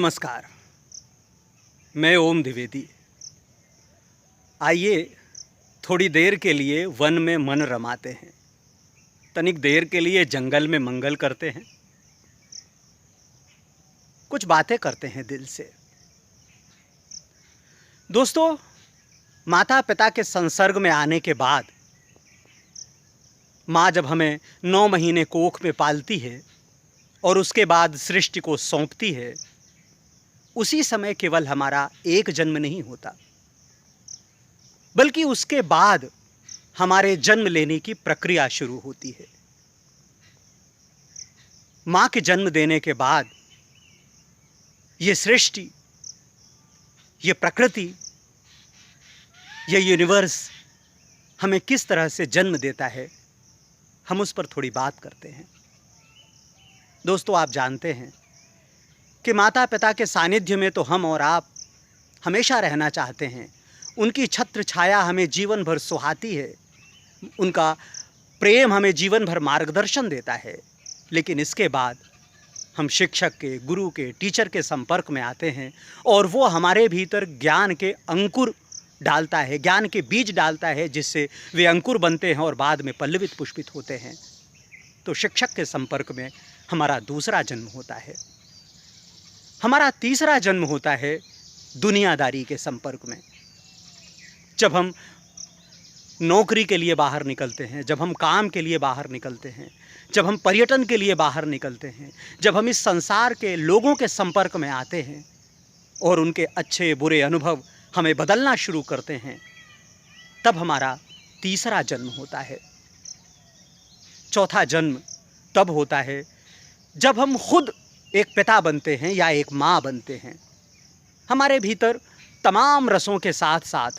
नमस्कार। मैं ओम द्विवेदी। आइए थोड़ी देर के लिए वन में मन रमाते हैं, तनिक देर के लिए जंगल में मंगल करते हैं, कुछ बातें करते हैं दिल से। दोस्तों, माता पिता के संसर्ग में आने के बाद माँ जब हमें 9 महीने कोख में पालती है और उसके बाद सृष्टि को सौंपती है, उसी समय केवल हमारा एक जन्म नहीं होता, बल्कि उसके बाद हमारे जन्म लेने की प्रक्रिया शुरू होती है। माँ के जन्म देने के बाद ये सृष्टि, ये प्रकृति, ये यूनिवर्स हमें किस तरह से जन्म देता है, हम उस पर थोड़ी बात करते हैं। दोस्तों, आप जानते हैं कि माता पिता के सानिध्य में तो हम और आप हमेशा रहना चाहते हैं। उनकी छत्र छाया हमें जीवन भर सुहाती है, उनका प्रेम हमें जीवन भर मार्गदर्शन देता है। लेकिन इसके बाद हम शिक्षक के, गुरु के, टीचर के संपर्क में आते हैं और वो हमारे भीतर ज्ञान के अंकुर डालता है, ज्ञान के बीज डालता है, जिससे वे अंकुर बनते हैं और बाद में पल्लवित पुष्पित होते हैं। तो शिक्षक के संपर्क में हमारा दूसरा जन्म होता है। हमारा तीसरा जन्म होता है दुनियादारी के संपर्क में। जब हम नौकरी के लिए बाहर निकलते हैं, जब हम काम के लिए बाहर निकलते हैं, जब हम पर्यटन के लिए बाहर निकलते हैं, जब हम इस संसार के लोगों के संपर्क में आते हैं और उनके अच्छे बुरे अनुभव हमें बदलना शुरू करते हैं, तब हमारा तीसरा जन्म होता है। चौथा जन्म तब होता है जब हम खुद एक पिता बनते हैं या एक माँ बनते हैं। हमारे भीतर तमाम रसों के साथ साथ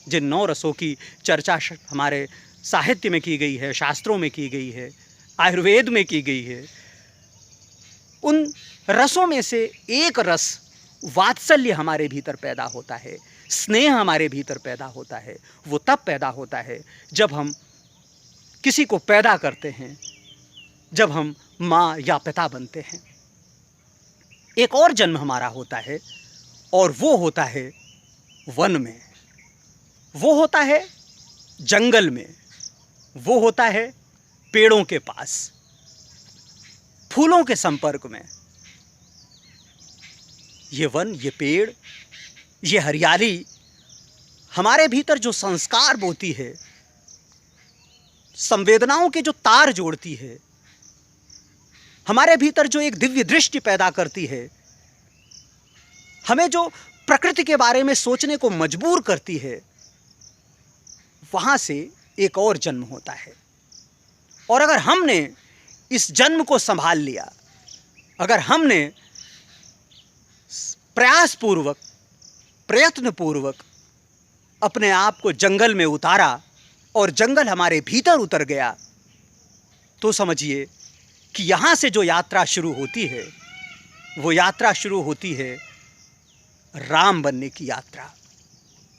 जिन 9 रसों की चर्चा हमारे साहित्य में की गई है, शास्त्रों में की गई है, आयुर्वेद में की गई है, उन रसों में से एक रस वात्सल्य हमारे भीतर पैदा होता है, स्नेह हमारे भीतर पैदा होता है। वो तब पैदा होता है जब हम किसी को पैदा करते हैं, जब हम माँ या पिता बनते हैं। एक और जन्म हमारा होता है और वो होता है वन में, वो होता है जंगल में, वो होता है पेड़ों के पास, फूलों के संपर्क में। ये वन, ये पेड़, ये हरियाली हमारे भीतर जो संस्कार बोती है, संवेदनाओं के जो तार जोड़ती है, हमारे भीतर जो एक दिव्य दृष्टि पैदा करती है, हमें जो प्रकृति के बारे में सोचने को मजबूर करती है, वहां से एक और जन्म होता है। और अगर हमने इस जन्म को संभाल लिया, अगर हमने प्रयासपूर्वक, प्रयत्नपूर्वक अपने आप को जंगल में उतारा और जंगल हमारे भीतर उतर गया, तो समझिए कि यहाँ से जो यात्रा शुरू होती है, वो यात्रा शुरू होती है राम बनने की यात्रा,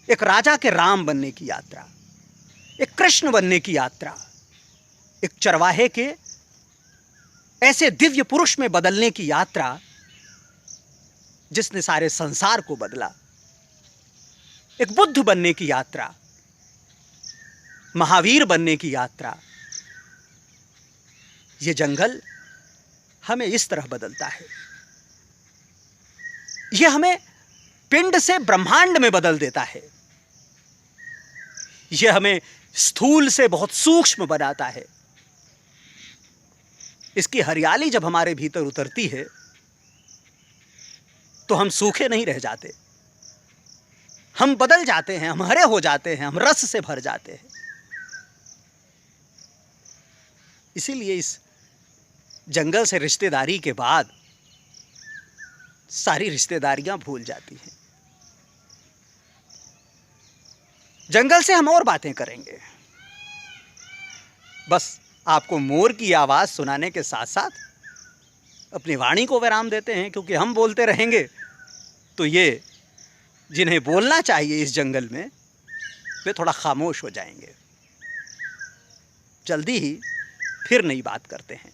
एक राजा के राम बनने की यात्रा, एक कृष्ण बनने की यात्रा, एक चरवाहे के ऐसे दिव्य पुरुष में बदलने की यात्रा जिसने सारे संसार को बदला, एक बुद्ध बनने की यात्रा, महावीर बनने की यात्रा। ये जंगल हमें इस तरह बदलता है। यह हमें पिंड से ब्रह्मांड में बदल देता है। यह हमें स्थूल से बहुत सूक्ष्म बनाता है। इसकी हरियाली जब हमारे भीतर उतरती है तो हम सूखे नहीं रह जाते, हम बदल जाते हैं, हम हरे हो जाते हैं, हम रस से भर जाते हैं। इसीलिए इस जंगल से रिश्तेदारी के बाद सारी रिश्तेदारियां भूल जाती हैं। जंगल से हम और बातें करेंगे। बस आपको मोर की आवाज़ सुनाने के साथ साथ अपनी वाणी को विराम देते हैं, क्योंकि हम बोलते रहेंगे तो ये जिन्हें बोलना चाहिए इस जंगल में, वे थोड़ा खामोश हो जाएंगे। जल्दी ही फिर नई बात करते हैं।